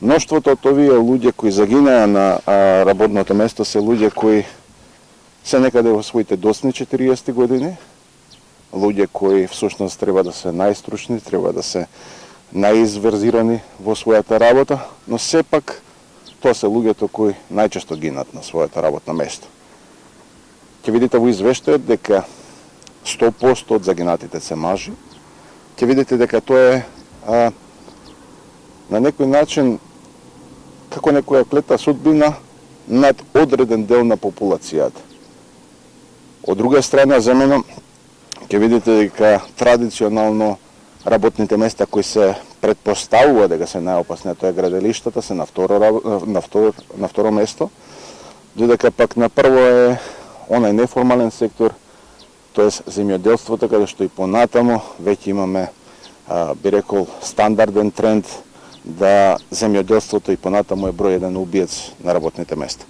Мноштвото од овие луѓе кои загинаа на работното место се луѓе кои се некаде во своите досни 40 години, луѓе кои всушност треба да се најстручни, треба да се најизверзирани во својата работа, но сепак тоа се луѓето кои најчесто гинат на својата работно место. Ќе видите во извештајот дека 100% од загинатите се мажи. Ќе видите дека тоа е на некој начин како некоја клета судбина над одреден дел на популацијата. Од друга страна, за мене, ќе видите дека традиционално работните места кои се предпоставува дека се најопасни, тоа е граделиштата, се на второ место, додека пак на прво е онај неформален сектор, тоест земјоделството, каде што и понатамо веќе имаме, би рекол, стандарден тренд да земјоделството и понатамо е број еден убиец на работните места.